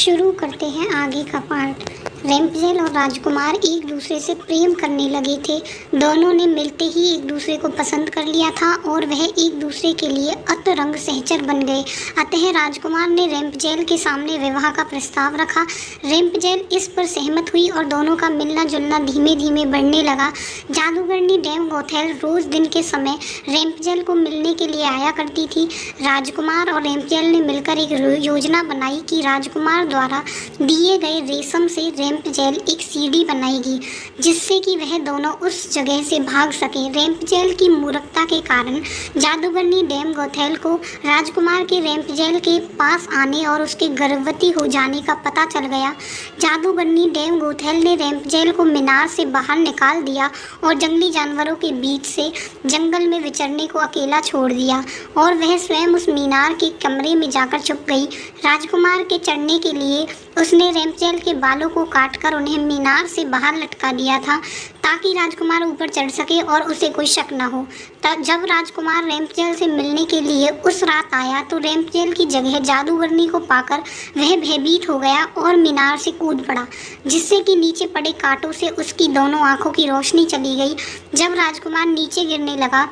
शुरू करते हैं आगे का पार्ट। रेम्पजेल और राजकुमार एक दूसरे से प्रेम करने लगे थे। दोनों ने मिलते ही एक दूसरे को पसंद कर लिया था और वह एक दूसरे के लिए अतरंग सहचर बन गए। अतः राजकुमार ने रेम्पजेल के सामने विवाह का प्रस्ताव रखा। रेम्पजेल इस पर सहमत हुई और दोनों का मिलना जुलना धीमे धीमे बढ़ने लगा। जादूगरनी डैम गोथेल रोज दिन के समय रेम्पजेल को मिलने के लिए आया करती थी। राजकुमार और रेम्पजेल ने मिलकर एक योजना बनाई कि राजकुमार द्वारा दिए गए रेशम से रेम्पजेल एक सीढ़ी बनाएगी जिससे कि वह दोनों उस जगह से भाग सके। रेम्पजेल की मूर्खता के कारण जादूगरनी डैम गोथेल को राजकुमार के रेम्पजेल के पास आने और उसके गर्भवती हो जाने का पता चल गया। जादूगरनी डैम गोथेल ने रेम्पजेल को मीनार से बाहर निकाल दिया और जंगली जानवरों के बीच से जंगल में विचरने को अकेला छोड़ दिया और वह स्वयं उस मीनार के कमरे में जाकर छुप गई। राजकुमार के चढ़ने के लिए उसने रेम्पजेल के बालों को काटकर उन्हें मीनार से बाहर लटका दिया था ताकि राजकुमार ऊपर चढ़ सके और उसे कोई शक न हो। तब जब राजकुमार रेम्पजेल से मिलने के लिए उस रात आया तो रेम्पजेल की जगह जादूगरनी को पाकर वह भयभीत हो गया और मीनार से कूद पड़ा जिससे कि नीचे पड़े कांटों से उसकी दोनों आंखों की रोशनी चली गई। जब राजकुमार नीचे गिरने लगा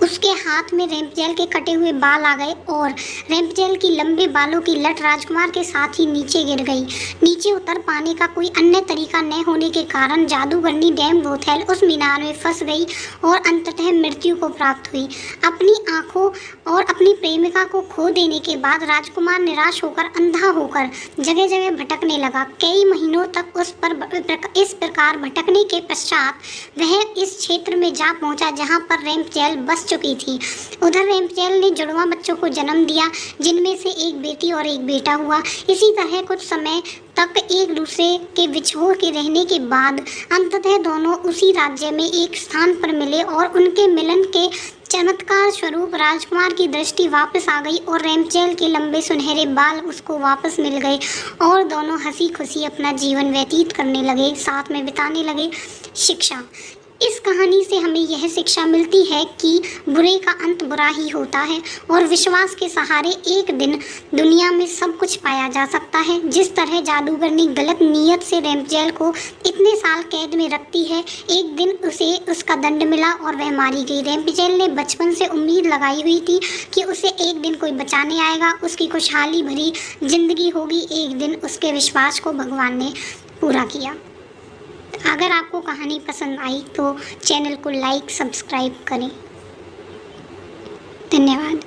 उसके हाथ में रेम्पजेल के कटे हुए बाल आ गए और रेम्पजेल की लंबे बालों की लट राजकुमार के साथ ही नीचे गिर गई। नीचे उतर पाने का कोई अन्य तरीका न होने के कारण जादूगरनी डैम गोथेल उस मीनार में फंस गई और अंततः मृत्यु को प्राप्त हुई। अपनी आंखों और अपनी प्रेमिका को खो देने के बाद राजकुमार निराश होकर अंधा होकर जगह जगह भटकने लगा। कई महीनों तक इस प्रकार भटकने के पश्चात वह इस क्षेत्र में जा पहुंचा जहां पर रेम्पजेल बस चुकी थी। उधर रेम्पजेल ने जुड़वा बच्चों को जन्म दिया जिनमें से एक बेटी और एक बेटा हुआ। इसी तरह कुछ समय तक एक दूसरे के बिछोह के रहने के बाद अंततः दोनों उसी राज्य में एक स्थान पर मिले और उनके मिलन के चमत्कार स्वरूप राजकुमार की दृष्टि वापस आ गई और रेम्पजेल के लंबे सुनहरे बाल उसको वापस मिल गए और दोनों हंसी खुशी अपना जीवन व्यतीत करने लगे, साथ में बिताने लगे। शिक्षा। इस कहानी से हमें यह शिक्षा मिलती है कि बुरे का अंत बुरा ही होता है और विश्वास के सहारे एक दिन दुनिया में सब कुछ पाया जा सकता है। जिस तरह जादूगरनी गलत नीयत से रेम्पजेल को इतने साल कैद में रखती है, एक दिन उसे उसका दंड मिला और वह मारी गई। रेम्पजेल ने बचपन से उम्मीद लगाई हुई थी कि उसे एक दिन कोई बचाने आएगा, उसकी खुशहाली भरी जिंदगी होगी। एक दिन उसके विश्वास को भगवान ने पूरा किया। अगर आपको कहानी पसंद आई तो चैनल को लाइक सब्सक्राइब करें। धन्यवाद।